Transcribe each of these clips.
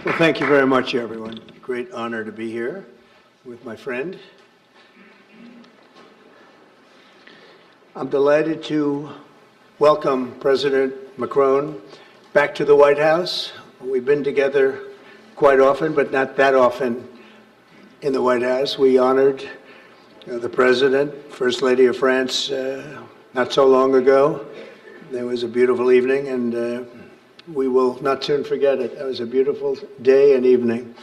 Well, thank you very much, everyone. Great honor to be here with my friend. I'm delighted to welcome President Macron back to the White House. We've been together quite often, but not that often in the White House. We honored the President, First Lady of France, not so long ago. There was a beautiful evening, and we will not soon forget it. It was a beautiful day and evening,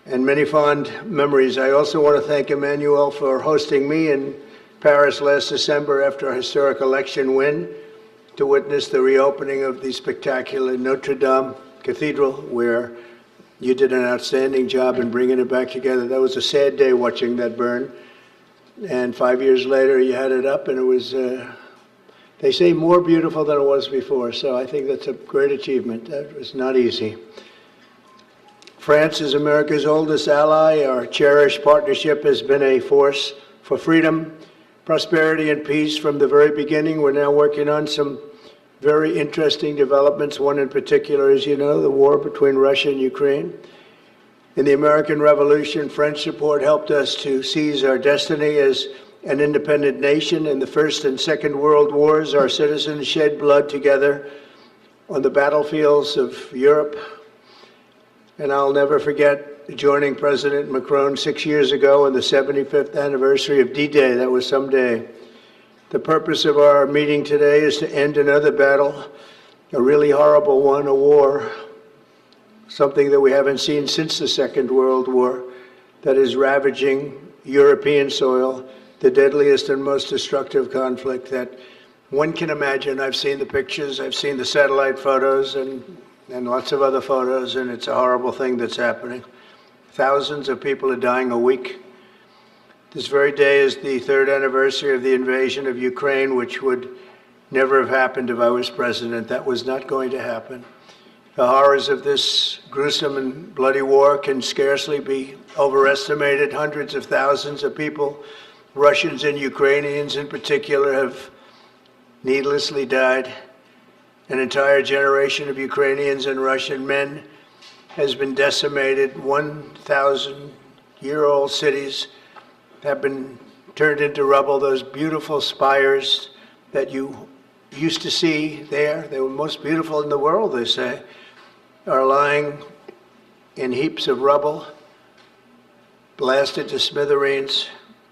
and many fond memories. I also want to thank Emmanuel for hosting me in Paris last December after a historic election win to witness the reopening of the spectacular Notre Dame Cathedral, where you did an outstanding job in bringing it back together. That was a sad day watching that burn, and 5 years later you had it up, and it was they say more beautiful than it was before, so I think that's a great achievement. That was not easy. France is America's oldest ally. Our cherished partnership has been a force for freedom, prosperity, and peace from the very beginning. We're now working on some very interesting developments. One in particular, as you know, the war between Russia and Ukraine. In the American Revolution, French support helped us to seize our destiny as an independent nation. In the First and Second World Wars, our citizens shed blood together on the battlefields of Europe. And I'll never forget joining President Macron 6 years ago on the 75th anniversary of D-Day. That was some day. The purpose of our meeting today is to end another battle, a really horrible one, a war, something that we haven't seen since the Second World War, that is ravaging European soil, the deadliest and most destructive conflict that one can imagine. I've seen the pictures, I've seen the satellite photos and lots of other photos, and it's a horrible thing that's happening. Thousands of people are dying a week. This very day is the third anniversary of the invasion of Ukraine, which would never have happened if I was president. That was not going to happen. The horrors of this gruesome and bloody war can scarcely be overestimated. Hundreds of thousands of people, Russians and Ukrainians in particular, have needlessly died. An entire generation of Ukrainians and Russian men has been decimated. 1,000-year-old cities have been turned into rubble. Those beautiful spires that you used to see there, they were most beautiful in the world, they say, are lying in heaps of rubble, blasted to smithereens.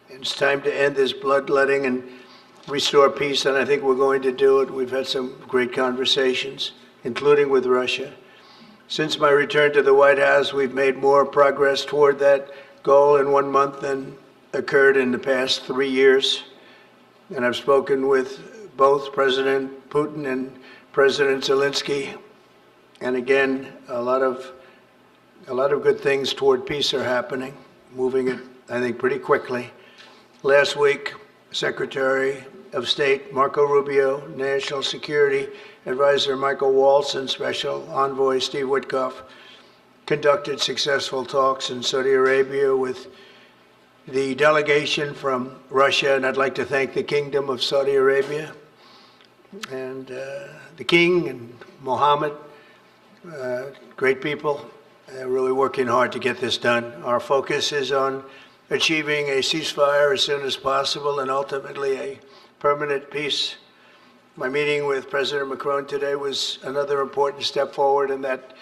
It's time to end this bloodletting and restore peace, and I think we're going to do it. We've had some great conversations, including with Russia. Since my return to the White House, we've made more progress toward that goal in 1 month than occurred in the past 3 years. And I've spoken with both President Putin and President Zelensky. And again, a lot of good things toward peace are happening, moving it, I think, pretty quickly. Last week, Secretary of State Marco Rubio, National Security Advisor Michael Waltz, and Special Envoy Steve Witkoff conducted successful talks in Saudi Arabia with the delegation from Russia, and I'd like to thank the Kingdom of Saudi Arabia and the King and Mohammed, great people. They're really working hard to get this done. Our focus is on achieving a ceasefire as soon as possible and ultimately a permanent peace. My meeting with President Macron today was another important step forward in that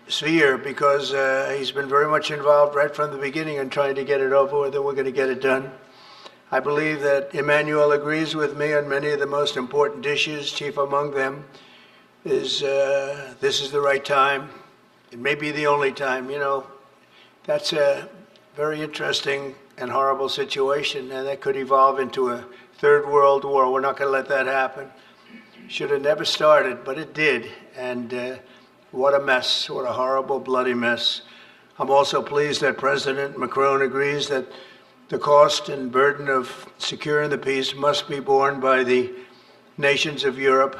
sphere, because he's been very much involved right from the beginning in trying to get it over with, and we're going to get it done. I believe that Emmanuel agrees with me on many of the most important issues. Chief among them is this is the right time. It may be the only time. You know, that's a very interesting and horrible situation, and that could evolve into a third world war. We're not going to let that happen. Should have never started, but it did, and what a mess, what a horrible, bloody mess. I'm also pleased that President Macron agrees that the cost and burden of securing the peace must be borne by the nations of Europe,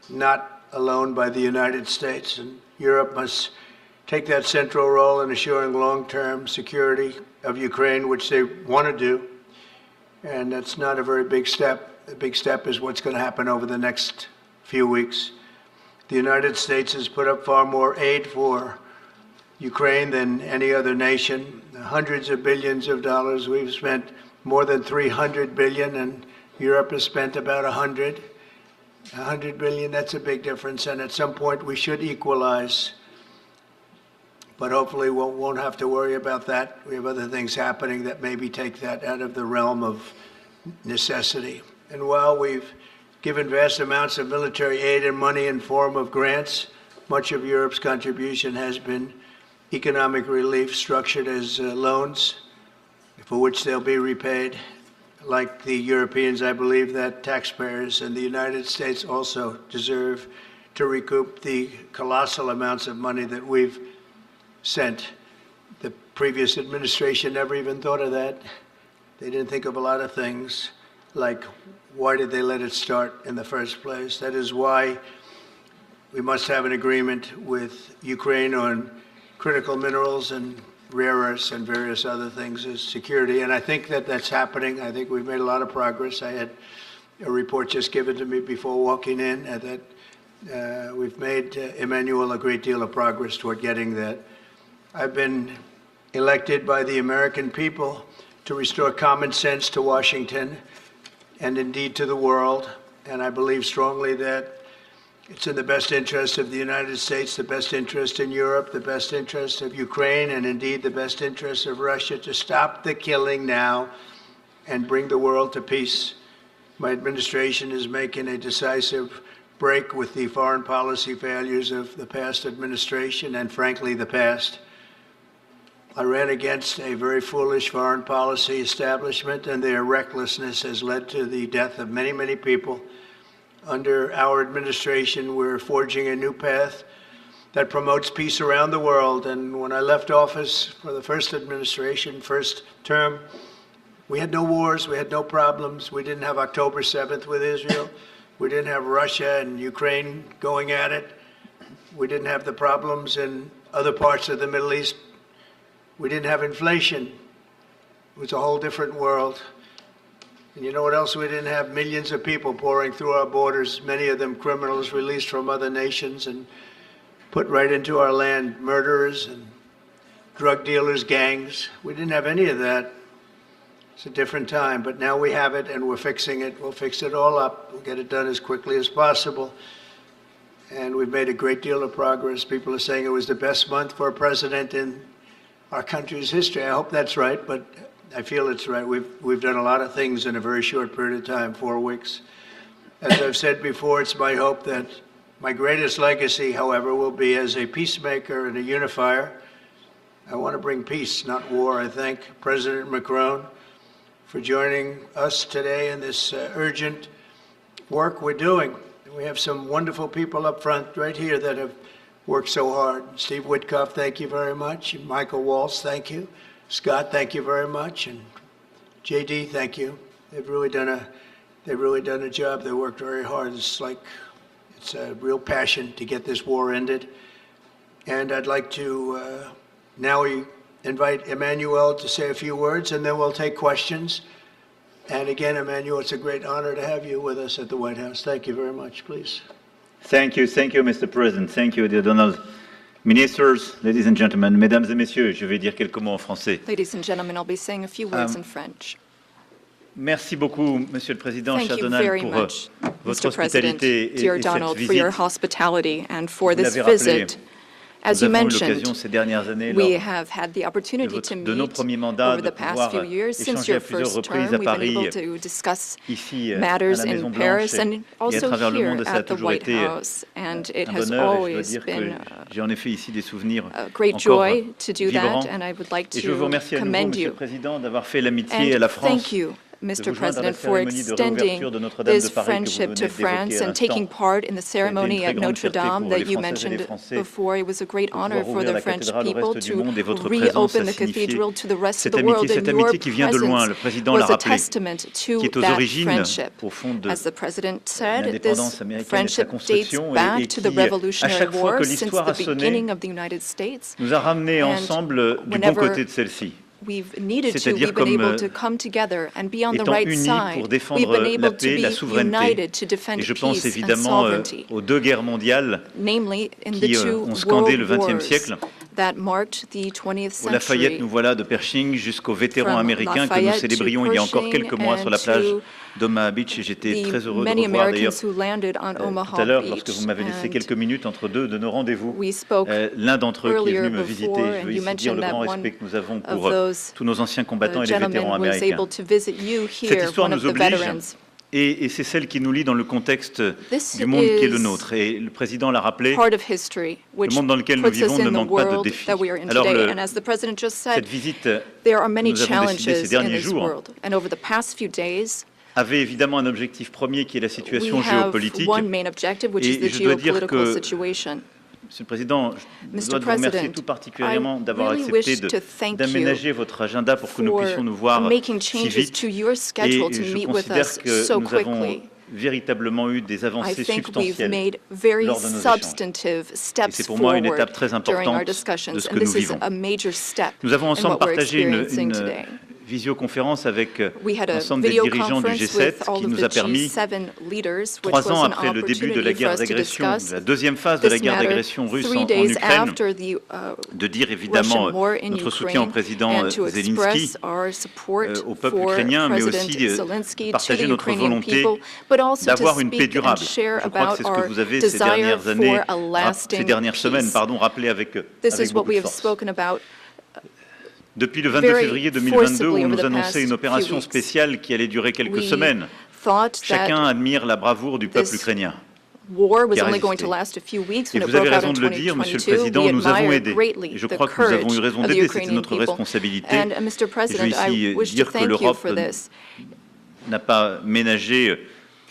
not alone by the United States. And Europe must take that central role in assuring long-term security of Ukraine, which they want to do. And that's not a very big step. The big step is what's going to happen over the next few weeks. The United States has put up far more aid for Ukraine than any other nation. Hundreds of billions of dollars. We've spent more than 300 billion, and Europe has spent about 100 billion. That's a big difference, and at some point we should equalize. But hopefully we won't have to worry about that. We have other things happening that maybe take that out of the realm of necessity. And while we've given vast amounts of military aid and money in form of grants, much of Europe's contribution has been economic relief structured as loans for which they'll be repaid. Like the Europeans, I believe that taxpayers in the United States also deserve to recoup the colossal amounts of money that we've sent. The previous administration never even thought of that. They didn't think of a lot of things, like why did they let it start in the first place? That is why we must have an agreement with Ukraine on critical minerals and rare earths and various other things as security. And I think that that's happening. I think we've made a lot of progress. I had a report just given to me before walking in that we've made, Emmanuel, a great deal of progress toward getting that. I've been elected by the American people to restore common sense to Washington and indeed to the world. And I believe strongly that it's in the best interest of the United States, the best interest in Europe, the best interest of Ukraine, and indeed the best interest of Russia to stop the killing now and bring the world to peace. My administration is making a decisive break with the foreign policy failures of the past administration and, frankly, the past. I ran against a very foolish foreign policy establishment, and their recklessness has led to the death of many, many people. Under our administration, we're forging a new path that promotes peace around the world. And when I left office for the first administration, first term, we had no wars, we had no problems. We didn't have October 7th with Israel. We didn't have Russia and Ukraine going at it. We didn't have the problems in other parts of the Middle East. We didn't have inflation. It was a whole different world. And you know what else we didn't have? Millions of people pouring through our borders, many of them criminals released from other nations and put right into our land, murderers and drug dealers, gangs. We didn't have any of that. It's a different time, but now we have it and we're fixing it. We'll fix it all up. We'll get it done as quickly as possible. And we've made a great deal of progress. People are saying it was the best month for a president in our country's history. I hope that's right, but I feel it's right. We've done a lot of things in a very short period of time, 4 weeks. As I've said before, it's my hope that my greatest legacy, however, will be as a peacemaker and a unifier. I want to bring peace, not war. I thank President Macron for joining us today in this urgent work we're doing. We have some wonderful people up front right here that have worked so hard. Steve Witkoff, thank you very much. And Michael Waltz, thank you. Scott, thank you very much. And JD, thank you. They've really done a job. They worked very hard. It's a real passion to get this war ended. And I'd like to now invite Emmanuel to say a few words, and then we'll take questions. And again, Emmanuel, it's a great honor to have you with us at the White House. Thank you very much, please. Thank you, Mr. President. Thank you, dear Donald. Ministers, ladies and gentlemen, mesdames et messieurs, je vais dire quelques mots en français. Ladies and gentlemen, I'll be saying a few words in French. Merci beaucoup, Monsieur le Président, Thank cher you Donald, very pour much, votre Mr. President, hospitalité dear et Donald, cette for your visite. hospitality and for Vous this l'avez rappelé, visit. As nous you avons eu mentioned, l'occasion ces dernières années, we lors have had the opportunity to de nos meet premiers mandats, over de the past pouvoir few years. Since échanger à your plusieurs first reprises term, à we've been Paris, able to discuss ici à matters la in Maison Paris Blanche and et à also travers le here monde. Ça a at the toujours White été House. And it un has bonheur, et je dois always dire been que j'ai en effet ici des souvenirs a great encore joy to do vibrants. that, and I would like Et je veux vous to remercier à nouveau, commend Monsieur you. le Président, d'avoir fait l'amitié à And la France. thank you, de Mr. vous joindre à la President, for cérémonie de extending réouverture de Notre-Dame this de Paris que vous friendship venez to d'évoquer France à and taking l'instant. part in the Ça a été une ceremony très at grande Notre fierté Dame pour that les you Françaises et les mentioned Français before. It was a great de pouvoir honor for ouvrir the la French cathédrale au people reste du monde, et to votre présence reopen a the signifié cathedral to the rest of cette the world, amitié, and cette your amitié qui vient de loin. Le presence président l'a was a rappelé, testament qui to est aux that origines, friendship. au fond, de As the President said, l'indépendance this américaine et de sa friendship dates construction, et back to the qui, à Revolutionary chaque fois War que since l'histoire the a sonné, beginning of the United States. nous a ramenés And ensemble du bon whenever côté de celle-ci. we've needed to, C'est-à-dire we've been comme, able to come together and be on the étant right unis side. pour We've défendre been la able to paix, la be souveraineté. united to defend Et je pense peace and évidemment sovereignty, aux deux guerres mondiales namely in the qui two ont scandé le world XXe wars siècle. that marked the 20th Au Lafayette, century. nous voilà de Pershing jusqu'aux vétérans From américains que nous Lafayette to célébrions il y a encore Pershing quelques mois sur la and plage to d'Omaha Beach. Et j'étais très the heureux de many revoir d'ailleurs Americans who landed on tout à Omaha l'heure, lorsque vous Beach. m'avez laissé And quelques minutes entre deux de nos rendez-vous, we spoke l'un d'entre eux qui est earlier venu me visiter. before, Je and veux you ici dire mentioned le that grand one respect que nous avons of pour those tous nos anciens combattants et les vétérans gentlemen was américains. able to visit you Cette here, histoire one of nous the oblige, veterans. et c'est celle qui nous lie dans le contexte This du monde qui est le is nôtre. Et le président l'a rappelé, Part of history, which monde dans lequel nous puts us vivons ne in the manque pas de world défis. that we are in Alors, today. And as the president just said, cette visite there are many nous avons décidé ces challenges in derniers this jours world. And over the past few days, avait évidemment un objectif premier qui est la we situation have géopolitique. one main objective, which is Et the je dois dire geopolitical que, situation. Monsieur le Président, je Mr. dois vous remercier President, tout particulièrement I d'avoir really accepté wish to thank d'aménager votre agenda pour que nous for puissions nous voir making si changes vite. to your Et schedule to je meet with considère us que so nous avons quickly. véritablement eu des I avancées think we've substantielles. made very lors de nos échanges. substantive Et steps c'est pour moi une forward étape très during our importante discussions, de ce que and nous this is vivons. a major step Nous avons in ensemble what we're partagé experiencing une today. visioconférence avec We had a l'ensemble des video dirigeants du conference G7 with all qui of nous the a permis, G7 leaders, which 3 ans was an après le début de la opportunity for guerre us to d'agression, discuss la deuxième phase de la this guerre matter d'agression russe 3 en days Ukraine, after the de dire évidemment Russian war in notre soutien au Ukraine, président and to Zelensky, express our support au peuple for ukrainien, mais President aussi Zelensky, to partager the notre Ukrainian volonté people, but also to d'avoir une paix speak and durable. share Je crois que about c'est ce our que vous avez ces desire dernières années, for a lasting ces dernières semaines, peace. pardon, rappelé avec This is what beaucoup we de have force. spoken about Depuis le 22 very février 2022, forcibly on over nous the annonçait past une few opération weeks. spéciale qui allait durer quelques We semaines. thought Chacun that admire la bravoure du peuple this ukrainien. war was qui a only going to résisté. last a few weeks Et when it vous avez broke out raison in de le dire, Monsieur le 2022. Président, We nous avons admire aidé. greatly Et je the crois que nous avons courage eu raison of the d'aider, c'était Ukrainian notre people. responsabilité. And Mr. President, je veux ici I wish to dire que thank you l'Europe for this. n'a pas ménagé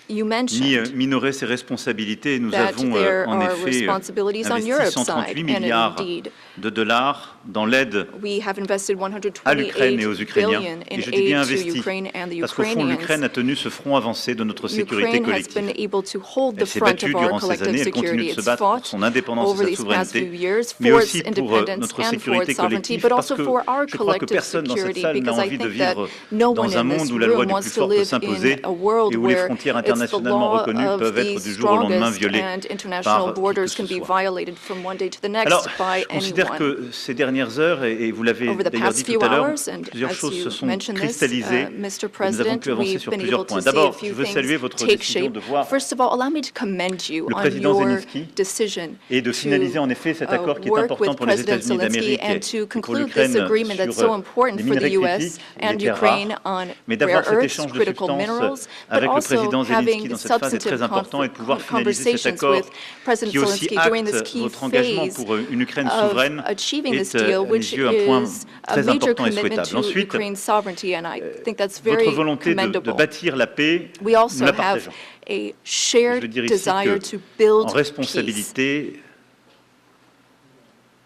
You ni mentioned minoré ses responsabilités. Nous that avons there en are effet responsibilities on investi Europe's 138 side, and milliards indeed, de dollars dans l'aide we have invested à l'Ukraine et aux 128 Ukrainiens. billion in Et je dis bien aid to investi, Ukraine and the parce qu'au fond, l'Ukraine Ukrainians. a tenu ce front avancé de notre sécurité Ukraine has been collective. able to hold the Elle s'est front battue of our durant ces collective années, elle continue security. de se It's battre pour fought son indépendance over et sa these past few souveraineté, years mais for aussi its pour independence notre and for sécurité its sovereignty, collective, but parce also que for our je crois que collective personne dans cette security, salle n'a because I envie de think that vivre no one dans un in monde this où la loi room du wants plus to fort peut live s'imposer in a world et où les where frontières it's the internationalement law reconnues of peuvent the être du jour au lendemain strongest violées and international par qui que borders ce can be soit. violated from one day to the next Alors, by je considère anyone. que ces dernières heures, et vous l'avez Over the d'ailleurs past dit few tout à l'heure, hours, and plusieurs as choses se you sont mentioned this, cristallisées Mr. et nous avons President, pu avancer we've sur been plusieurs able to points. see a D'abord, few je veux saluer things votre take décision shape. de voir First of all, allow me to commend you le on président your Zelensky decision et de finaliser en to effet cet accord qui est work important with pour les President États-Unis Zelensky d'Amérique and et to pour conclude l'Ukraine this agreement that's so sur important les for the minerais U.S. critiques, les and terres Ukraine rares, on mais d'avoir rare cet earths, échange de critical substances minerals, but avec le also président Zelensky having dans cette phase est substantive très important et de pouvoir finaliser cet conversations accord with President qui aussi Zelensky during this acte key votre engagement phase pour une Ukraine of souveraine achieving this est deal, à which mes yeux un point is a très major important et commitment souhaitable. to Ensuite, Ukraine's sovereignty, and I think that's very votre volonté de commendable. bâtir la paix, We also nous la have partageons. a Je veux shared dire ici desire que, to build en peace. responsabilité,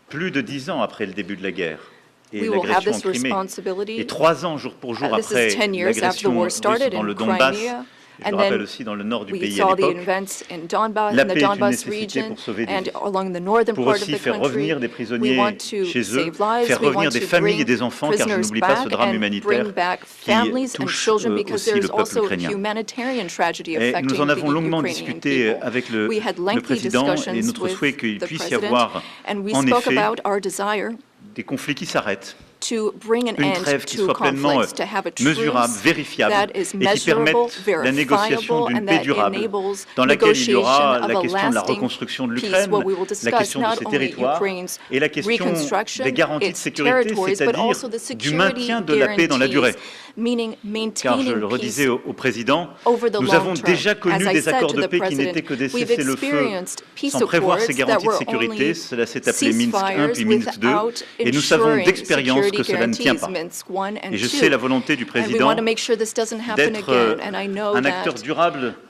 plus de 10 ans après le début de la guerre et We will have l'agression en this Crimée, responsibility. et 3 ans jour pour jour This après is 10 years after the l'agression war russe started dans in le Donbass, Crimea. et je And le rappelle then aussi dans le nord du we pays à saw the l'époque, events in Donbass, La in the paix est une Donbass nécessité region, pour sauver des and vies. along the northern pour part of aussi the faire country. revenir des We prisonniers want to chez eux, save lives. faire We revenir want des to familles et bring des enfants, car je prisoners n'oublie pas ce back drame and humanitaire bring back qui families and touche children, because aussi there's le peuple also a ukrainien. humanitarian tragedy Et affecting nous en avons the longuement Ukrainian discuté people. avec We had le lengthy président et discussions notre souhait with qu'il the puisse y president, avoir and we en spoke effet about our desire des conflits qui s'arrêtent, to bring an une end trêve qui to soit pleinement conflicts, to have a mesurable, truce vérifiable that is et qui permette measurable, la négociation verifiable, d'une and paix that durable enables dans laquelle il y aura negotiation la of a question de la lasting reconstruction de peace, l'Ukraine, where we will la discuss question de not ses only territoires Ukraine's et la question reconstruction, des garanties de its sécurité, territories, but c'est-à-dire also the du security maintien de la paix dans la durée. guarantees, meaning Car je le maintaining redisais peace au président, over the nous long avons term. déjà connu As I des said accords to de the paix qui president, n'étaient que des we've cessez-le-feu experienced peace sans prévoir ces accords that garanties de were sécurité. only Cela s'est appelé Minsk 1 ceasefires puis Minsk 2 without et nous savons ensuring d'expérience que security cela ne tient pas. guarantees, Minsk 1 and Et je 2. sais la volonté du And we président want to make sure this doesn't happen d'être again. And I know un acteur that durable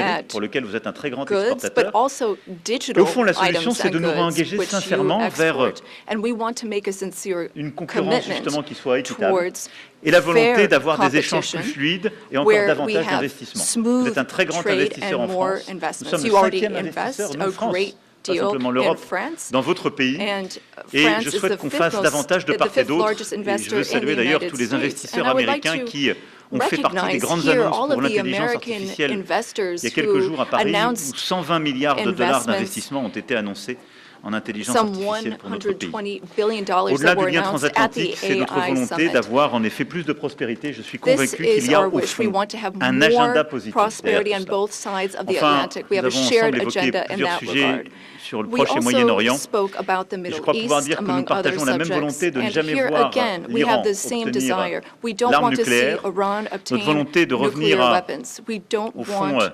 numérique, at pour lequel vous êtes un très grand goods, but exportateur. also Et digital au fond, la solution, items c'est de and nous goods, réengager which you sincèrement vers export. And we want to make a sincere une concurrence commitment justement qui soit équitable towards et la volonté fair d'avoir des échanges plus competition, fluides et encore where we davantage have d'investissements. Vous smooth êtes un très grand trade investisseur and en more France. Nous investments. sommes le You already 5e investisseur, invest nous, a France, great pas deal simplement in l'Europe, France. dans votre pays. And Et France je is souhaite the qu'on fasse davantage de the part et fifth d'autre. largest Et je investor veux in the saluer d'ailleurs United tous les States. investisseurs And I would like américains to qui ont fait partie des recognize grandes here annonces all pour of the l'intelligence American artificielle. investors Il y a quelques who jours à Paris, où announced 120 milliards de dollars investments, d'investissement ont été annoncés en intelligence some artificielle pour notre pays. $120 billion Au-delà that were du lien announced at the transatlantique, c'est notre AI volonté summit. d'avoir en effet plus de prospérité. Je suis This convaincu qu'il is y a our au wish. We fond want to have un agenda more positif prosperity derrière on tout cela. both sides of the Enfin, Atlantic. We nous have a avons shared ensemble évoqué agenda in plusieurs that sujets regard. sur le We Proche et also Moyen-Orient. spoke about the Et je Middle crois pouvoir East, dire que nous among other partageons la même subjects. volonté de ne And jamais here voir again, we l'Iran have the same obtenir desire. We don't l'arme want to see nucléaire. Iran Notre obtain volonté de revenir nuclear à, weapons. We don't au fond, want,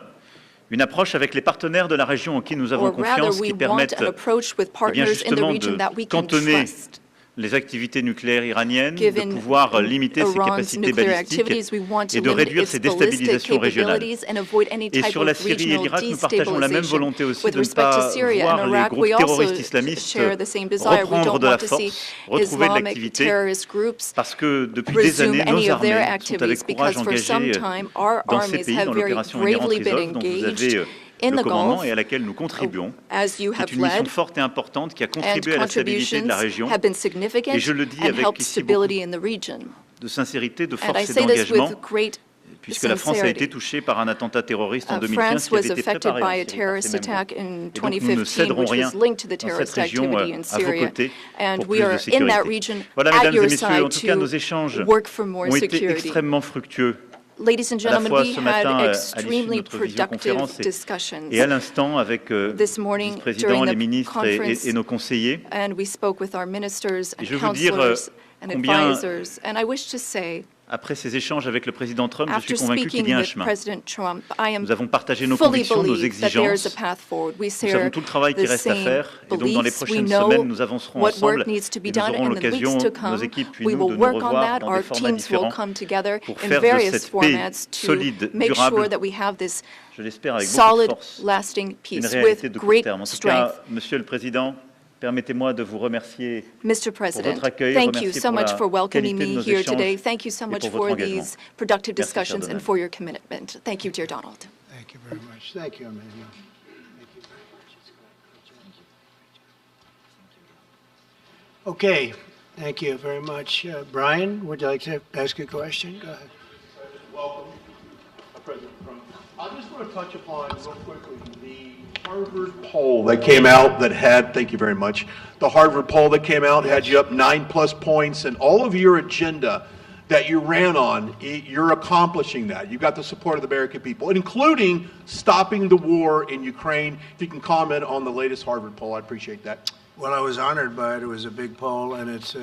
une approche avec les partenaires de la région en qui nous avons or rather, confiance, we qui want permettent an approach with eh bien, partners in the justement region de that we can cantonner trust. les activités nucléaires iraniennes, de Given pouvoir limiter ses Iran's capacités nuclear balistiques activities, we want to et de limit réduire its ses ballistic déstabilisations régionales. capabilities and avoid any Et type sur la of Syrie et regional l'Irak, nous partageons la même destabilization. volonté aussi With de ne respect to pas Syria and voir les Iraq, groupes we also terroristes islamistes share the same desire. We reprendre don't de la want to see force, retrouver de Islamic l'activité, terrorist groups parce que depuis des resume années, any nos of their armées sont avec activities courage because for some engagées time our dans ces armies pays, have dans very l'opération Inherent bravely been Resolve, dont vous engaged avez in le the commandement Gulf, et à laquelle nous contribuons, as you qui est have une mission led, forte et importante qui a and contribué à la stabilité de la contributions région. have been significant Et je le dis and avec helped ici beaucoup stability in the region. de sincérité, de And I force et say this d'engagement, with great puisque la France a été sincerity. touchée par un attentat terroriste en 2015 France qui was avait été affected préparé by en a Syrie par terrorist ces mêmes attack groupes. in Et donc nous ne 2015, céderons which rien was linked to the dans cette terrorist région activity in à vos Syria. côtés And pour we plus are de in that sécurité. region Voilà, at mesdames et your messieurs, en side tout cas, nos to échanges work for more ont été security. extrêmement fructueux. Ladies and À la gentlemen, fois we ce matin had à l'issue de extremely notre productive visioconférence discussions et à l'instant avec this le morning vice-président, during les the ministres conference, et nos conseillers. and we spoke with our ministers Et and je veux vous dire counselors and combien, advisors. And I wish to say, après ces échanges avec le président Trump, je suis after convaincu qu'il y speaking a un with chemin. President Trump, I am Nous avons partagé nos fully convictions, nos believe that there is a exigences. path forward. We Nous savons share tout le travail qui the reste à same faire. Et donc, dans les beliefs. We prochaines know semaines, nous avancerons what ensemble work needs to be et nous done aurons in the l'occasion, weeks to nos come. équipes puis We nous, will de nous work on revoir that. dans Our des formats teams will différents come together pour in faire de various cette paix formats to solide, make sure durable, that we have this je l'espère avec beaucoup de solid, force, lasting une peace réalité with de court great terme. En tout strength. cas, Monsieur le Président, permettez-moi de vous remercier Mr. pour President, votre accueil, thank you remercier so pour much la for welcoming qualité de me nos here échanges today. Thank you so et much pour for votre engagement. these productive Merci, cher discussions and Donald. for your commitment. Thank you, dear Donald. Thank you very much. Thank you, Emmanuel. Thank you very much. Okay, thank you very much. Brian, would you like to ask a question? Go ahead. Welcome, President Trump. I just want to touch upon real quickly the Harvard poll that came out that had, thank you very much, the Harvard poll that came out had you up 9+ points, and all of your agenda that you ran on, you're accomplishing that. You've got the support of the American people, including stopping the war in Ukraine. If you can comment on the latest Harvard poll, I'd appreciate that. Well, I was honored by it. It was a big poll, and it's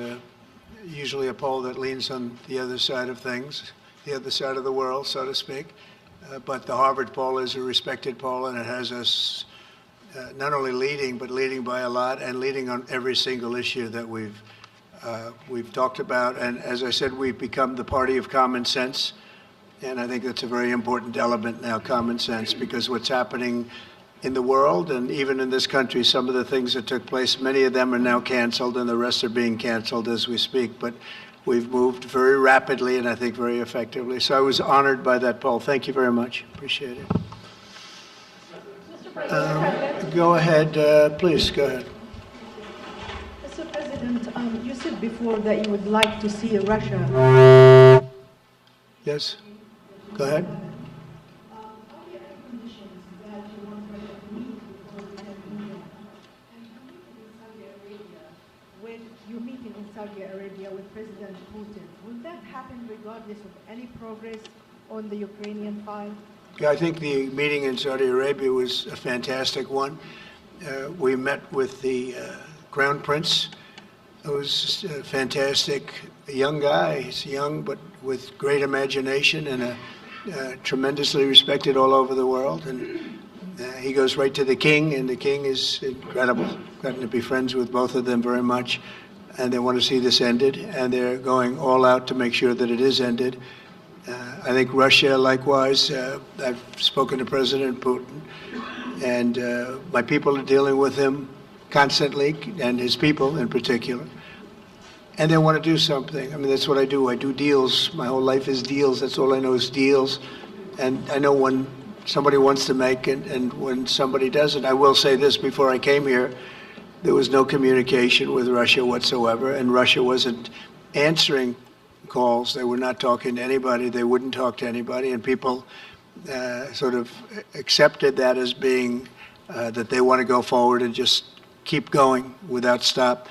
usually a poll that leans on the other side of things, the other side of the world, so to speak. But the Harvard poll is a respected poll, and it has us not only leading, but leading by a lot, and leading on every single issue that we've talked about. And as I said, we've become the party of common sense, and I think that's a very important element now, common sense, because what's happening in the world and even in this country, some of the things that took place, many of them are now canceled, and the rest are being canceled as we speak. But we've moved very rapidly and I think very effectively. So I was honored by that poll. Thank you very much. Appreciate it. Go ahead, please, go ahead. Mr. President, you said before that you would like to see Russia. Yes, go ahead. When you're meeting in Saudi Arabia with President Putin, will that happen regardless of any progress on the Ukrainian file? Yeah, I think the meeting in Saudi Arabia was a fantastic one. We met with the Crown Prince, who's a fantastic young guy. He's young, but with great imagination and tremendously respected all over the world. And he goes right to the king, and the king is incredible. Gotten to be friends with both of them very much, and they want to see this ended, and they're going all out to make sure that it is ended. I think Russia, likewise, I've spoken to President Putin, and my people are dealing with him constantly, and his people in particular. And they want to do something. I mean, that's what I do. I do deals. My whole life is deals. That's all I know is deals. And I know when somebody wants to make and when somebody doesn't. I will say this, before I came here, there was no communication with Russia whatsoever, and Russia wasn't answering calls. They were not talking to anybody. They wouldn't talk to anybody, and people sort of accepted that as being that they want to go forward and just keep going without stop.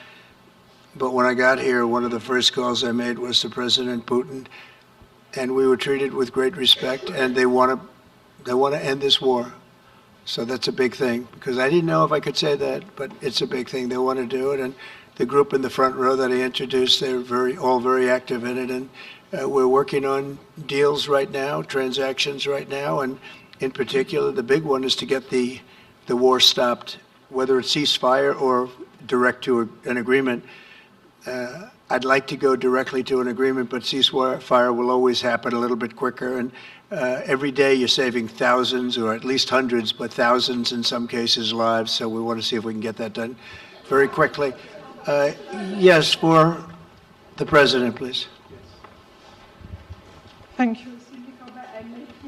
But when I got here, one of the first calls I made was to President Putin, and we were treated with great respect, and they want to end this war. So that's a big thing, because I didn't know if I could say that, but it's a big thing. They want to do it, and the group in the front row that I introduced, they're all very active in it, and we're working on deals right now, transactions right now, and in particular, the big one is to get the war stopped, whether it's ceasefire or direct to an agreement. I'd like to go directly to an agreement, but ceasefire will always happen a little bit quicker. And every day you're saving thousands, or at least hundreds, but thousands in some cases, lives. So we want to see if we can get that done very quickly. Yes, for the president, please. Thank you.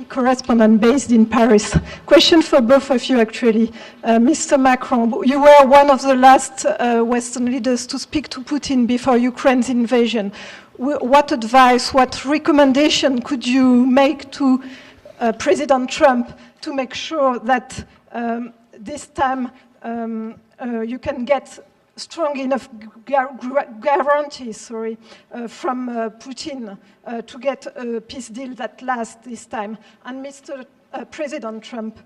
Correspondent based in Paris. Question for both of you, actually. Mr. Macron, you were one of the last Western leaders to speak to Putin before Ukraine's invasion. What advice, what recommendation could you make to President Trump to make sure that this time you can get strong enough guarantees from Putin to get a peace deal that lasts this time? And Mr. President Trump,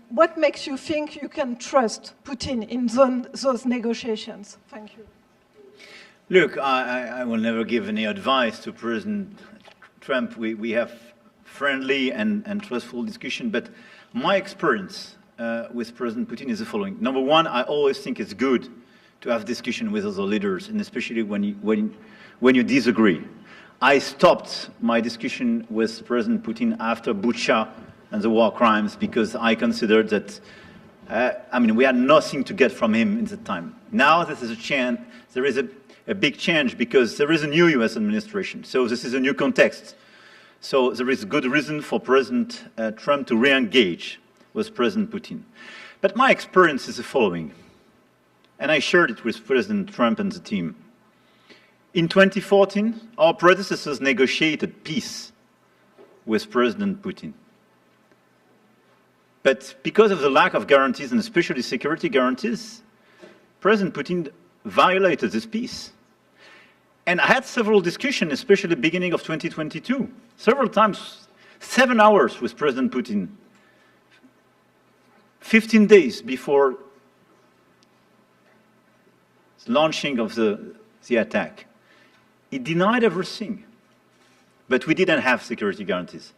what makes you think you can trust Putin in those negotiations? Thank you. Look, I will never give any advice to President Trump. We have friendly and trustful discussion, but my experience with President Putin is the following. Number one, I always think it's good to have discussion with other leaders, and especially when you disagree. I stopped my discussion with President Putin after Bucha and the war crimes because I considered that, we had nothing to get from him in the time. Now there is a big change because there is a new US administration, so this is a new context. So there is good reason for President Trump to re-engage with President Putin. But my experience is the following, and I shared it with President Trump and the team. In 2014, our predecessors negotiated peace with President Putin. But because of the lack of guarantees, and especially security guarantees, President Putin violated this peace. And I had several discussions, especially at the beginning of 2022, several times, 7 hours with President Putin, 15 days before launching of the attack. He denied everything, but we didn't have security guarantees.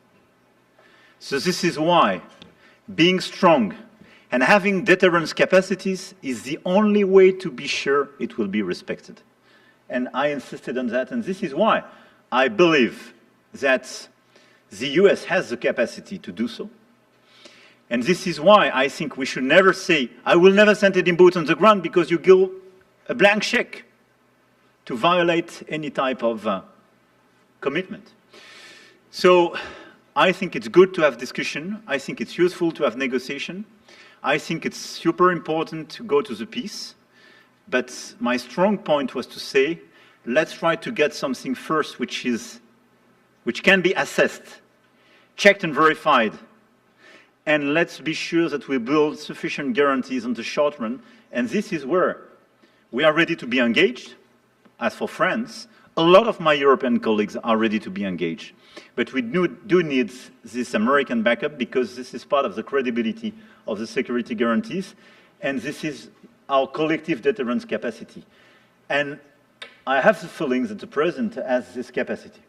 So this is why being strong and having deterrence capacities is the only way to be sure it will be respected. And I insisted on that, and this is why I believe that the US has the capacity to do so. And this is why I think we should never say, I will never send any boots on the ground, because you give a blank check to violate any type of commitment. So I think it's good to have discussion. I think it's useful to have negotiation. I think it's super important to go to the peace. But my strong point was to say, let's try to get something first which can be assessed, checked and verified. And let's be sure that we build sufficient guarantees on the short run. And this is where we are ready to be engaged. As for France, a lot of my European colleagues are ready to be engaged. But we do need this American backup, because this is part of the credibility of the security guarantees. And this is our collective deterrence capacity. And I have the feeling that the President has this capacity.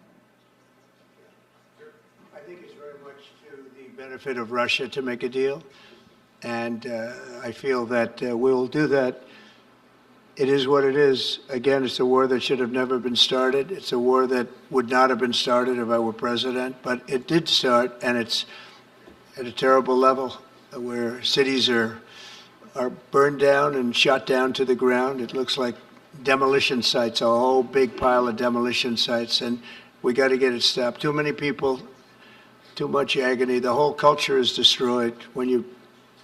I think it's very much to the benefit of Russia to make a deal. And I feel that we'll do that. It is what it is. Again, it's a war that should have never been started. It's a war that would not have been started if I were president. But it did start, and it's at a terrible level where cities are burned down and shot down to the ground. It looks like demolition sites, a whole big pile of demolition sites, and we got to get it stopped. Too many people too much agony. The whole culture is destroyed when you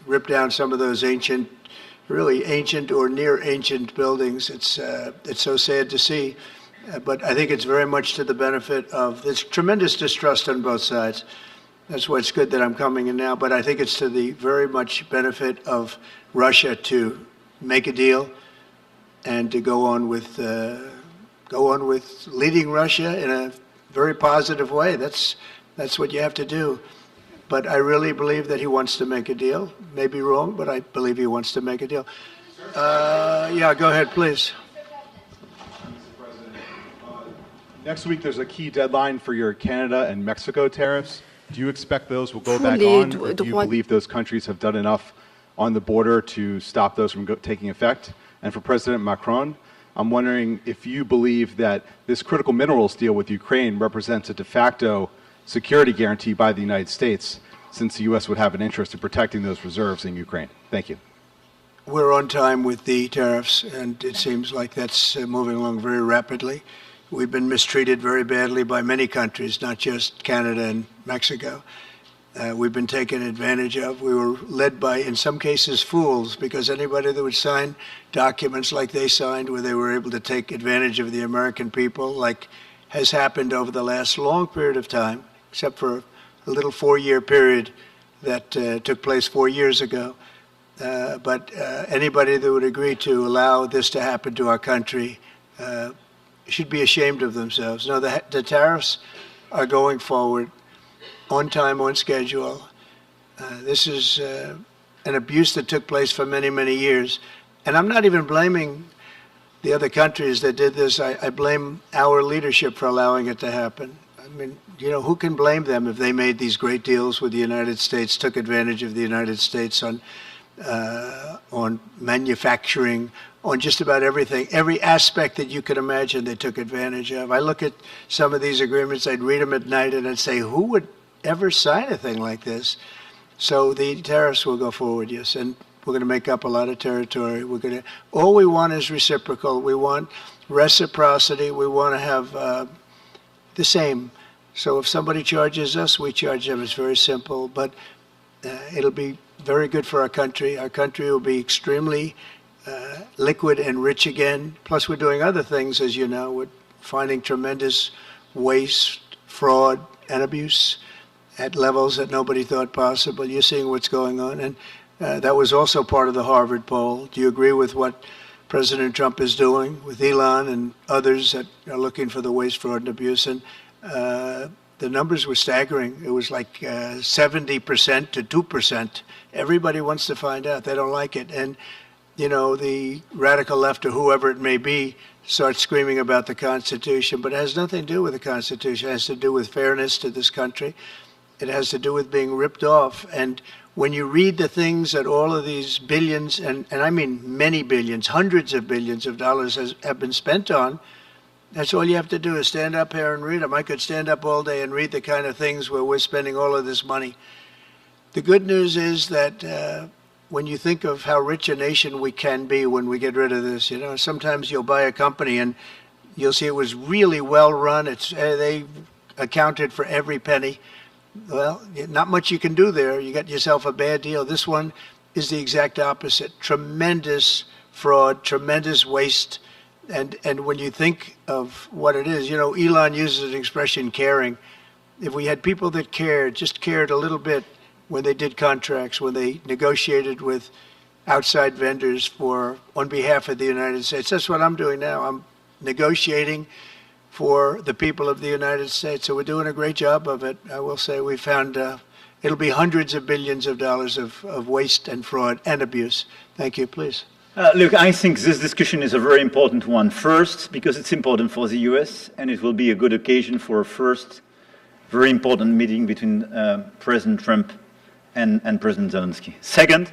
rip down some of those ancient, really ancient or near ancient buildings. It's so sad to see. But I think it's very much to the benefit of this tremendous distrust on both sides. That's why it's good that I'm coming in now. But I think it's to the very much benefit of Russia to make a deal and to go on with leading Russia in a very positive way. That's what you have to do. But I really believe that he wants to make a deal. Maybe wrong, but I believe he wants to make a deal. Yeah, go ahead, please. Next week, there's a key deadline for your Canada and Mexico tariffs. Do you expect those will go back Fully on, or do you droit- believe those countries have done enough on the border to stop those from taking effect? And for President Macron, I'm wondering if you believe that this critical minerals deal with Ukraine represents a de facto security guarantee by the United States, since the U.S. would have an interest in protecting those reserves in Ukraine. Thank you. We're on time with the tariffs, and it seems like that's moving along very rapidly. We've been mistreated very badly by many countries, not just Canada and Mexico. We've been taken advantage of. We were led by, in some cases, fools, because anybody that would sign documents like they signed, where they were able to take advantage of the American people, like has happened over the last long period of time, except for a little 4-year period that took place 4 years ago. But anybody that would agree to allow this to happen to our country should be ashamed of themselves. No, the tariffs are going forward on time, on schedule. This is an abuse that took place for many, many years. And I'm not even blaming the other countries that did this. I blame our leadership for allowing it to happen. I mean, you know, who can blame them if they made these great deals with the United States, took advantage of the United States on manufacturing, on just about everything, every aspect that you could imagine they took advantage of. I look at some of these agreements, I'd read them at night, and I'd say, who would ever sign a thing like this? So the tariffs will go forward, yes, and we're going to make up a lot of territory. All we want is reciprocal. We want reciprocity. We want to have the same. So if somebody charges us, we charge them. It's very simple, but it'll be very good for our country. Our country will be extremely liquid and rich again. Plus, we're doing other things, as you know. We're finding tremendous waste, fraud, and abuse at levels that nobody thought possible. You're seeing what's going on. And that was also part of the Harvard poll. Do you agree with what President Trump is doing with Elon and others that are looking for the waste, fraud, and abuse? And the numbers were staggering. It was like 70% to 2%. Everybody wants to find out. They don't like it. And you know, the radical left or whoever it may be starts screaming about the Constitution, but it has nothing to do with the Constitution. It has to do with fairness to this country. It has to do with being ripped off. And when you read the things that all of these billions, and I mean many billions, hundreds of billions of dollars have been spent on, that's all you have to do is stand up here and read them. I could stand up all day and read the kind of things where we're spending all of this money. The good news is that when you think of how rich a nation we can be when we get rid of this, you know, sometimes you'll buy a company and you'll see it was really well run. They accounted for every penny. Well, not much you can do there. You got yourself a bad deal. This one is the exact opposite. Tremendous fraud, tremendous waste. And when you think of what it is, you know, Elon uses an expression, caring. If we had people that cared, just cared a little bit, when they did contracts, when they negotiated with outside vendors on behalf of the United States. That's what I'm doing now. I'm negotiating for the people of the United States. So we're doing a great job of it. I will say we found it'll be hundreds of billions of dollars of waste and fraud and abuse. Thank you. Please. Look, I think this discussion is a very important one. First, because it's important for the US, and it will be a good occasion for a first very important meeting between President Trump and President Zelensky. Second,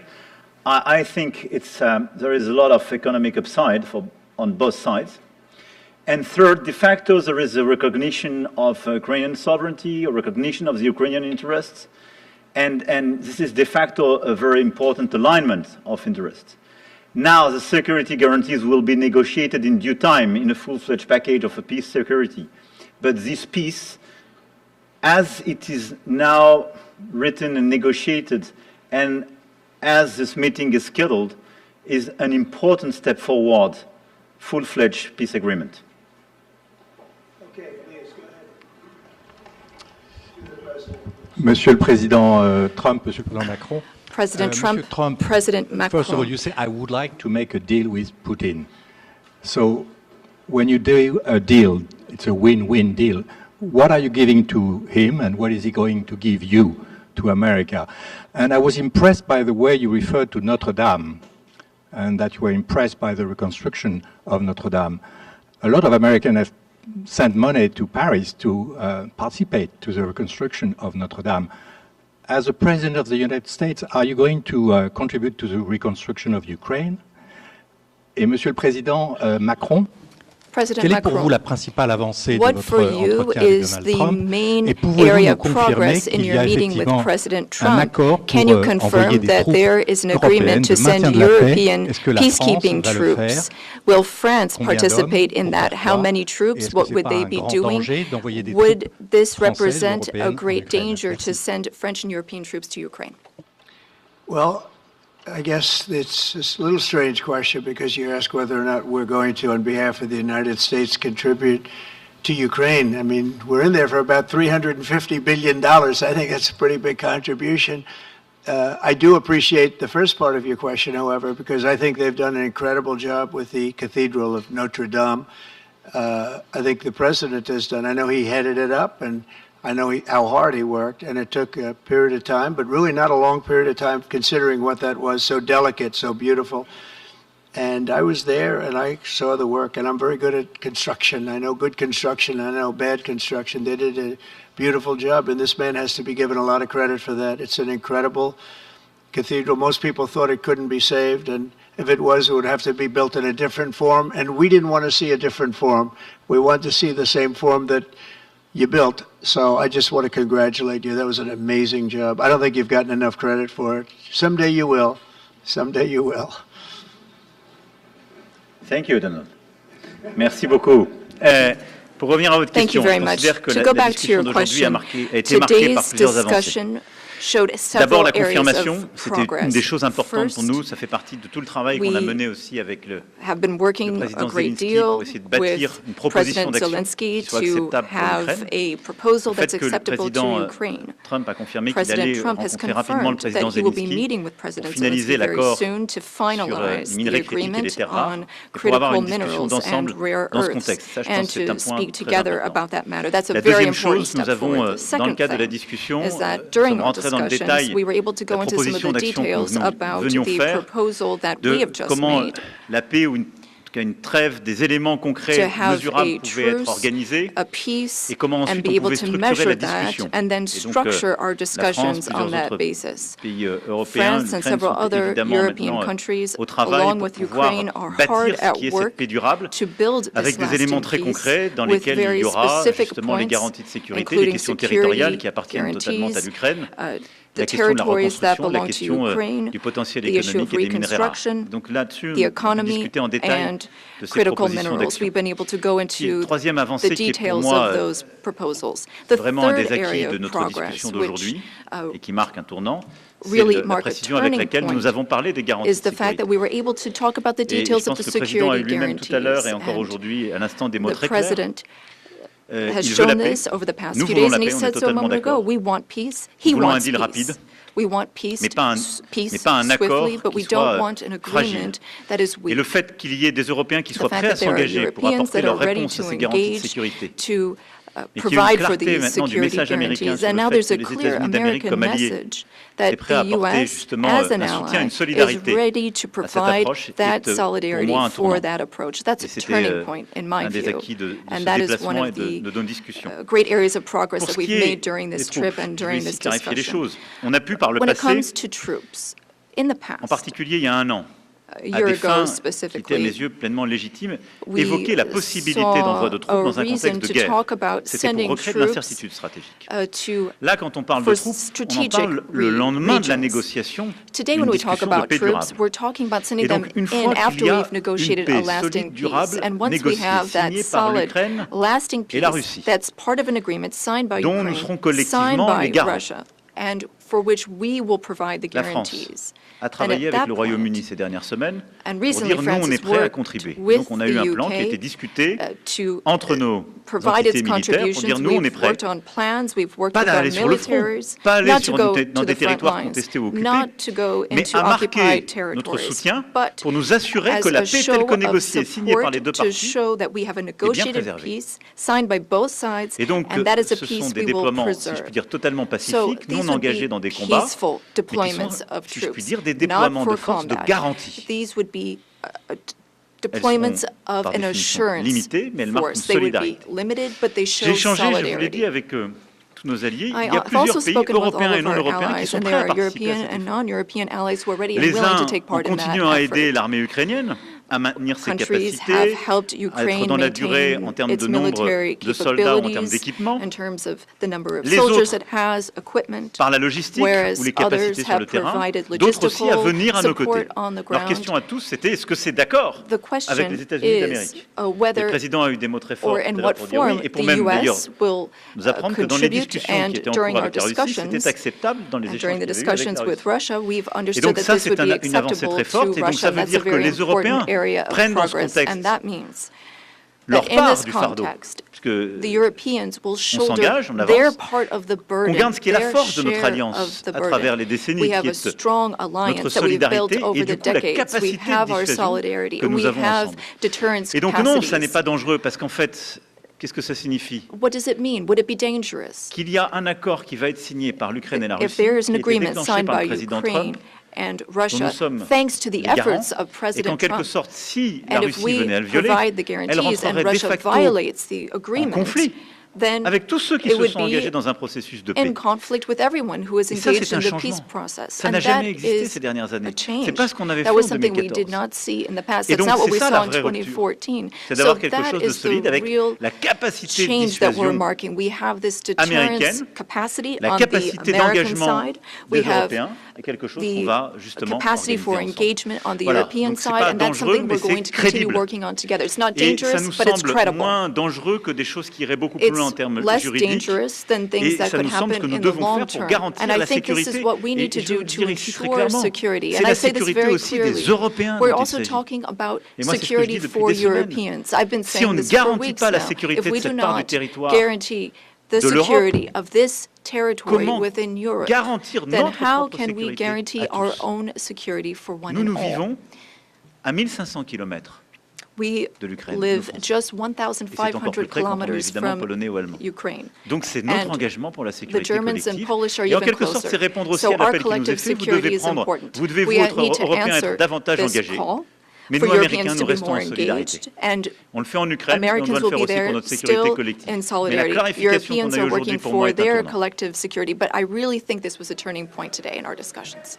I think there is a lot of economic upside on both sides. And third, de facto, there is a recognition of Ukrainian sovereignty, a recognition of the Ukrainian interests, and this is de facto a very important alignment of interests. Now, the security guarantees will be negotiated in due time in a full-fledged package of a peace security. But this peace as it is now written and negotiated, and as this meeting is scheduled, is an important step forward, full-fledged peace agreement. Okay, please, go ahead. To the President. Monsieur le Président Trump, Monsieur le Président Macron. President Monsieur Trump, President Macron. First of all, you say, I would like to make a deal with Putin. So when you do a deal, it's a win-win deal. What are you giving to him and what is he going to give you to America? And I was impressed by the way you referred to Notre Dame and that you were impressed by the reconstruction of Notre Dame. A lot of Americans have sent money to Paris to participate to the reconstruction of Notre Dame. As a President of the United States, are you going to contribute to the reconstruction of Ukraine? Et Monsieur le Président Macron, President quelle est pour Macron. vous la principale avancée de What votre for you entretien avec is Donald the Trump? main Et pouvez-vous area nous of confirmer progress in qu'il y your a meeting with effectivement President un Trump? accord pour Can you envoyer confirm des that troupes there is an européennes agreement to de maintien send de la paix? European Est-ce que la France peacekeeping va le troops? faire? Will France Combien participate d'hommes? in that? How Pourquoi? many Et troops? est-ce que What c'est would pas they un be grand doing? danger d'envoyer des Would troupes this françaises, represent européennes a en great Ukraine? danger to Merci. send French and European troops to Ukraine? Well, I guess it's a little strange question because you ask whether or not we're going to, on behalf of the United States, contribute to Ukraine. I mean, we're in there for about $350 billion. I think that's a pretty big contribution. I do appreciate the first part of your question, however, because I think they've done an incredible job with the Cathedral of Notre Dame. I think the president has done. I know he headed it up, and I know how hard he worked, and it took a period of time, but really not a long period of time considering what that was, so delicate, so beautiful. And I was there, and I saw the work, and I'm very good at construction. I know good construction, I know bad construction. They did a beautiful job, and this man has to be given a lot of credit for that. It's an incredible cathedral. Most people thought it couldn't be saved, and if it was, it would have to be built in a different form, and we didn't want to see a different form. We wanted to see the same form that you built. So I just want to congratulate you. That was an amazing job. I don't think you've gotten enough credit for it. Someday you will. Someday you will. Thank you, Donald. Merci beaucoup. Pour revenir à votre Thank you question, very je much. considère que To la go back to discussion your d'aujourd'hui a question, été marquée par today's plusieurs avancées. discussion showed D'abord, several la areas confirmation, of c'était une progress. des choses importantes pour First, nous. Ça fait partie de tout le travail qu'on a we mené aussi avec le have been working a président great Zelensky deal pour essayer de bâtir une with proposition President d'action Zelensky qui soit to acceptable pour have l'Ukraine. a proposal Le fait that's que le acceptable to président Ukraine. Trump a confirmé qu'il President allait Trump has rencontrer rapidement le confirmed président that he will be Zelensky meeting with pour President finaliser Zelensky very l'accord soon to sur les finalize the minerais critiques et les agreement terres rares on et pour avoir critical une discussion minerals d'ensemble and rare dans ce earths contexte. Ça, je and pense que c'est to un point speak très together important. about that matter. That's a La very deuxième important chose, nous step avons, forward. The dans le second cadre de la thing discussion, is that nous during sommes our rentrés dans le discussions, détail we were able to la go into some of proposition the d'action que details nous about venions the faire proposal that we de have just comment made la paix ou une trêve, des éléments to concrets, have mesurables a pouvaient être truce, organisés a peace, et comment and ensuite be on able pouvait to structurer measure la that, discussion. and then Et donc, structure our la France, discussions on plusieurs that autres basis. pays européens, France and l'Ukraine several sont other évidemment European maintenant countries, au travail along pour with pouvoir Ukraine, are hard bâtir ce at qui est cette work paix durable to build avec this des éléments lasting très peace concrets dans with lesquels il very y aura specific justement les points, garanties de sécurité, les including questions security territoriales qui appartiennent totalement à guarantees, l'Ukraine, the la question de la territories that reconstruction, la belong to question Ukraine, du potentiel the issue économique of et des minerais rares. reconstruction, Donc là-dessus, the on peut economy, discuter en détail and de ces critical propositions minerals. d'action. We've been able to go Et into une troisième avancée the qui est pour details moi of those proposals. The vraiment un third des acquis area de of notre progress, discussion which d'aujourd'hui et qui marque un tournant, c'est really la mark a précision avec turning laquelle point nous avons parlé des garanties is de the fact sécurité. that we were able to talk about the Et je details of pense the que le président a security eu lui-même tout à l'heure et encore guarantees. aujourd'hui, à l'instant, des mots The très clairs. president has Il veut la shown paix. this over the past Nous few voulons days, la and he paix, on est said so a totalement moment ago. d'accord. We want peace. He Nous voulons un wants deal peace. rapide, We want peace, mais pas un accord swiftly, but we qui soit don't want an fragile. agreement that is Et le weak. fait qu'il y ait des Européens qui The soient fact prêts à that there are s'engager pour Europeans apporter that are leur ready réponse à to ces garanties de engage sécurité, to et qu'il y ait une provide for clarté these maintenant du security message américain guarantees. sur And le now fait there's que a les clear États-Unis d'Amérique American comme alliés message est that prêt à the apporter U.S., justement as an un soutien, ally, une is solidarité ready to à cette provide approche qui that est pour solidarity moi un for tournant. that approach. That's Et a c'était turning point in my un des view. acquis de And ce that is one déplacement et of de the nos discussions. great areas of progress Pour that ce we've qui est made during des this troupes, trip and je vais during ici this clarifier les discussion. choses. On a pu par le When it passé, comes to troops, in the en past, particulier il y a un an, year à des ago fins qui étaient à mes specifically, yeux pleinement légitimes, we évoquer la possibilité saw d'envoi de troupes a dans un reason contexte de to guerre. talk about C'était pour sending recréer de troops l'incertitude stratégique. to Là, quand on parle de for troupes, on en strategic parle le lendemain de la regions. négociation Today, d'une when we talk discussion de about paix troops, durable. we're talking about sending Et them donc, une in fois qu'il after y a we've une negotiated paix a lasting solide, peace. durable, And once we négociée, have that signée par solid, l'Ukraine lasting et la peace, Russie, that's part of an agreement signed by dont nous Ukraine, serons signed collectivement les by garants. Russia, and for which we will provide the La France guarantees. a And travaillé at avec that le Royaume-Uni point, ces dernières semaines and pour recently, dire nous, on France est has prêts à worked contribuer. with Donc on a eu un the plan qui a été UK discuté to entre nos provide entités its militaires pour dire contributions. nous, on est We've prêts. worked on plans, we've worked Pas with our d'aller sur le front, militaries, pas aller not sur to go dans to des the front territoires lines, contestés ou occupés, not to go mais into à marquer occupied notre territories, soutien but pour nous assurer as que la a paix telle show que of négociée et signée par les deux support to parties show that we have a negotiated préservée. peace signed by both sides, Et donc, and that is a ce peace sont des we will déploiements, si je preserve. puis dire, totalement So pacifiques, these non would engagés be dans des combats, peaceful mais qui deployments sont, of si je puis troops, dire, des not déploiements for de force de combat. garantie. These would be Elles deployments sont, of par an définition, assurance limitées, mais elles marquent une force. They would be solidarité. limited, but they show J'ai échangé, je vous l'ai dit, solidarity. avec tous nos alliés. Il y a I've also plusieurs pays spoken with all européens et of non our européens qui allies, sont and prêts there à are participer à European cet and effort. non-European allies who are ready and Les willing to uns take ont part in that continué à aider effort. l'armée ukrainienne à maintenir ses Countries have capacités, helped à être Ukraine dans la durée en maintain termes its de nombre military de soldats ou en termes capabilities d'équipement, in terms of the number of Les soldiers autres, it has, equipment, par la logistique whereas ou les capacités others sur le have terrain, provided d'autres aussi à logistical venir à nos côtés. support on the Leur ground. question à tous, c'était est-ce que c'est d'accord The question avec les États-Unis is d'Amérique? Le whether président a eu des mots très forts or in tout à l'heure what pour dire oui, form et pour the même d'ailleurs U.S. will nous apprendre que dans les contribute, discussions qui and étaient en during cours our avec la Russie, discussions, c'était acceptable dans les and échanges during the qu'il y avait eu avec discussions la with Russie. Russia, we've Et understood donc that ça, this would c'est be une avancée acceptable très forte, to et donc Russia. ça veut That's a dire que very les Européens important area of prennent dans ce progress, contexte and that means leur that in part this du fardeau, context, puisque the Europeans will shoulder s'engage, on avance, their part of the burden, qu'on garde ce qui est la their force de notre share alliance of the à travers les burden. décennies, We qui have a est strong alliance notre that we've built solidarité over et du the coup la decades. We capacité de have our dissuasion solidarity, que and nous we avons have ensemble. deterrence Et donc non, ça n'est capacities. pas dangereux, parce qu'en fait, qu'est-ce que ça signifie? What does it mean? Would it be dangerous? Qu'il y a un accord qui va être signé par l'Ukraine et la If Russie, there is qui an a été agreement déclenché signed par by le président Ukraine Trump, and dont Russia, nous sommes thanks to the les garants, efforts of et qu'en President quelque Trump, sorte, si la and if Russie venait à we le violer, provide the elle guarantees and rentrerait de Russia facto violates the en agreement, conflit then avec tous ceux qui it se would sont be engagés dans un processus de in paix. conflict with everyone who is Et ça, engaged c'est in un the peace changement. process. Ça And n'a that jamais existé is ces dernières années. a change. C'est pas ce qu'on avait That fait was en something we 2014. did not see in the past. Et That's donc, not what c'est we ça saw la in vraie rupture. 2014. C'est d'avoir So quelque that chose de is solide the avec real la capacité de change that we're dissuasion marking. We have this deterrence américaine, capacity la on the capacité American d'engagement side. des We have Européens, et quelque chose qu'on the va justement capacity for organiser ensemble. engagement on the Voilà. European Donc, c'est side, pas and that's dangereux, something mais we're going c'est to continue crédible. working on together. It's not Et ça dangerous, nous but it's semble credible. moins dangereux que des choses qui iraient beaucoup plus loin en It's termes less juridiques. dangerous than things Et that ça could nous semble happen ce que nous in the devons long faire pour term. garantir And I la think this sécurité. is what we need Et to je do le to dirais ici très ensure clairement. security. C'est And la I say this sécurité very aussi des clearly. Européens We're dont il also s'agit. talking about Et moi, c'est ce que je dis security depuis for des semaines. Europeans. I've been Si on saying ne this for garantit weeks pas la now. sécurité If de we do cette part du not territoire guarantee the de l'Europe, security of this territory comment within Europe, garantir then notre how propre can we sécurité guarantee à our tous? own security for one Nous, and nous all? vivons à 1500 km We de l'Ukraine, nous, live Français. just Et c'est encore 1,500 plus près quand on est kilometers évidemment from polonais ou allemand. Ukraine. Donc c'est notre And engagement pour la The sécurité Germans and collective. Polish are Et en even quelque sorte, closer. c'est répondre aussi So à l'appel our qui nous est collective fait. Vous security devez is prendre, important. vous devez vous, We être need to Européens, answer être davantage this engagés. call Mais for nous, Américains, Europeans nous to be restons more en solidarité. engaged, and On le fait en Ukraine, mais on Americans doit le will faire be aussi pour there notre sécurité still collective. in Mais la solidarity. clarification qu'on Europeans a eu are aujourd'hui working pour moi for est un their tournant. collective security, but I really think this was a turning point today in our discussions.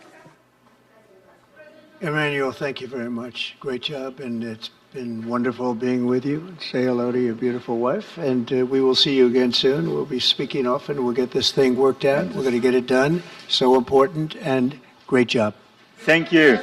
Emmanuel, thank you very much. Great job, and it's been wonderful being with you. Say hello to your beautiful wife, and we will see you again soon. We'll be speaking often. We'll get this thing worked out. We're going to get it done. So important, and great job. Thank you.